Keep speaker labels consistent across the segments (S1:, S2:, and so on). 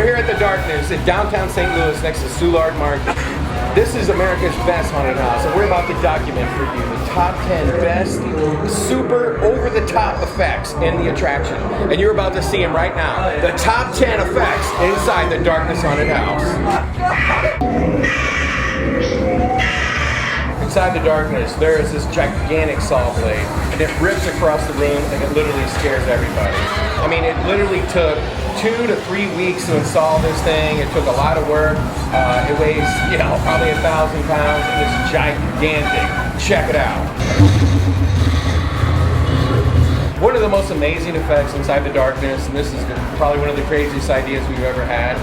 S1: We're here at the Darkness in downtown St. Louis next to Soulard Market. This is America's best haunted house, and we're about to document for you the top 10 best, super over-the-top effects in the attraction. And you're about to see them right now. The top 10 effects inside the Darkness Haunted House. Inside the Darkness, there is this gigantic saw blade, and it rips across the room, and it literally scares everybody. I mean, it literally took 2 to 3 weeks to install this thing. It took a lot of work. It weighs, probably 1,000 pounds, and it's gigantic. Check it out. One of the most amazing effects inside the Darkness, and this is probably one of the craziest ideas we've ever had.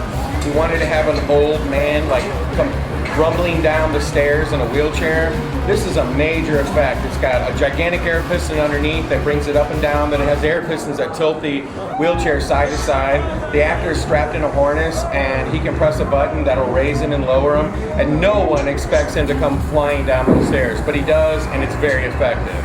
S1: We wanted to have an old man come rumbling down the stairs in a wheelchair. This is a major effect. It's got a gigantic air piston underneath that brings it up and down. Then it has air pistons that tilt the wheelchair side to side. The actor is strapped in a harness, and he can press a button that'll raise him and lower him. And no one expects him to come flying down those stairs, but he does, and it's very effective.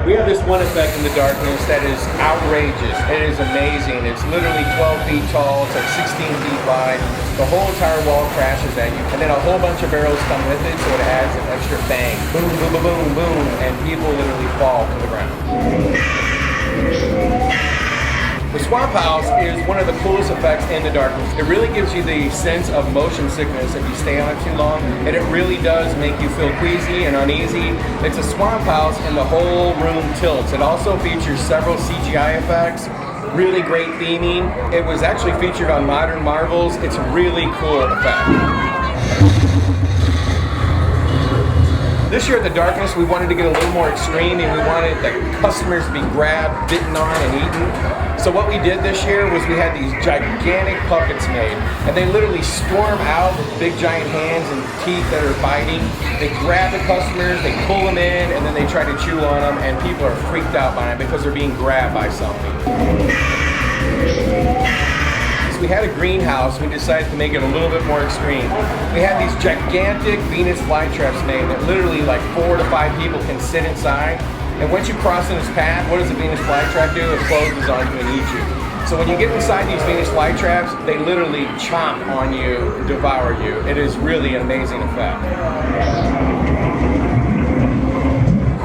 S1: We have this one effect in the Darkness that is outrageous. It is amazing. It's literally 12 feet tall. It's like 16 feet wide. The whole entire wall crashes at you. And then a whole bunch of arrows come with it, so it adds an extra bang. Boom, boom, boom, boom, boom. And people literally fall to the ground. The Swamp House is one of the coolest effects in the Darkness. It really gives you the sense of motion sickness if you stay on it too long, and it really does make you feel queasy and uneasy. It's a swamp house and the whole room tilts. It also features several CGI effects, really great theming. It was actually featured on Modern Marvels. It's a really cool effect. This year at the Darkness, we wanted to get a little more extreme, and we wanted the customers to be grabbed, bitten on, and eaten. So what we did this year was we had these gigantic puppets made, and they literally storm out with big giant hands and teeth that are biting. They grab the customers, they pull them in, and then they try to chew on them, and people are freaked out by them because they're being grabbed by something. We had a greenhouse, we decided to make it a little bit more extreme. We had these gigantic Venus flytraps made that literally like 4 to 5 people can sit inside. And once you cross in its path, what does a Venus flytrap do? It closes on you and eats you. So when you get inside these Venus flytraps, they literally chomp on you, devour you. It is really an amazing effect.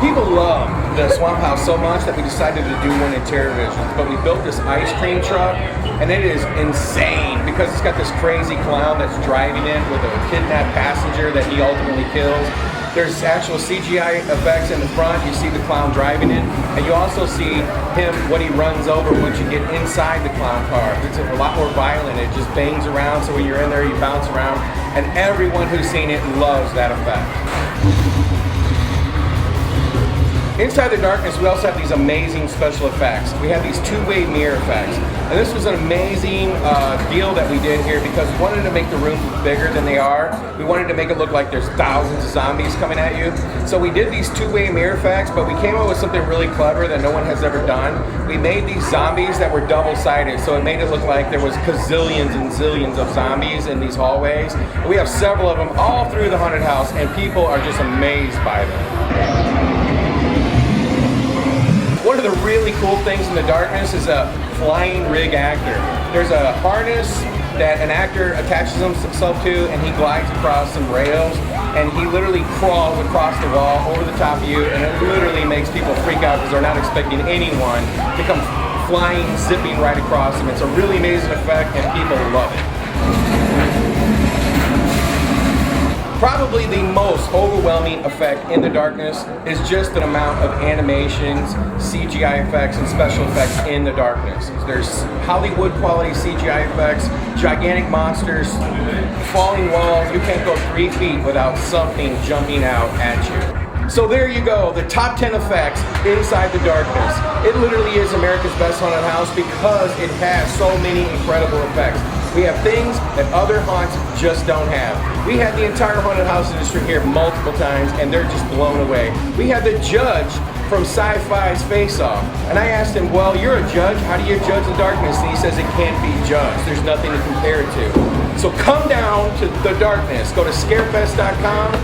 S1: People love the Swamp House so much that we decided to do one in TerrorVision. But we built this ice cream truck, and it is insane because it's got this crazy clown that's driving it with a kidnapped passenger that he ultimately kills. There's actual CGI effects in the front. You see the clown driving it, and you also see him when he runs over once you get inside the clown car. It's a lot more violent. It just bangs around, so when you're in there, you bounce around, and everyone who's seen it loves that effect. Inside the Darkness, we also have these amazing special effects. We have these two-way mirror effects. And this was an amazing deal that we did here because we wanted to make the rooms bigger than they are. We wanted to make it look like there's thousands of zombies coming at you. So we did these two-way mirror effects, but we came up with something really clever that no one has ever done. We made these zombies that were double-sided, so it made it look like there was gazillions and zillions of zombies in these hallways. And we have several of them all through the haunted house, and people are just amazed by them. One of the really cool things in the Darkness is a flying rig actor. There's a harness that an actor attaches himself to, and he glides across some rails, and he literally crawls across the wall over the top of you, and it literally makes people freak out because they're not expecting anyone to come flying, zipping right across them. It's a really amazing effect, and people love it. Probably the most overwhelming effect in the Darkness is just the amount of animations, CGI effects, and special effects in the Darkness. There's Hollywood quality CGI effects, gigantic monsters, falling walls. You can't go 3 feet without something jumping out at you. So there you go, the top 10 effects inside the Darkness. It literally is America's best haunted house because it has so many incredible effects. We have things that other haunts just don't have. We had the entire haunted house industry here multiple times, and they're just blown away. We had the judge from Sci-Fi's Face Off, and I asked him, well, you're a judge, how do you judge the Darkness? And he says it can't be judged. There's nothing to compare it to. So come down to the Darkness. Go to scarefest.com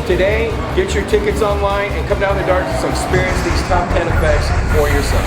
S1: today, get your tickets online, and come down to the Darkness and experience these top 10 effects for yourself.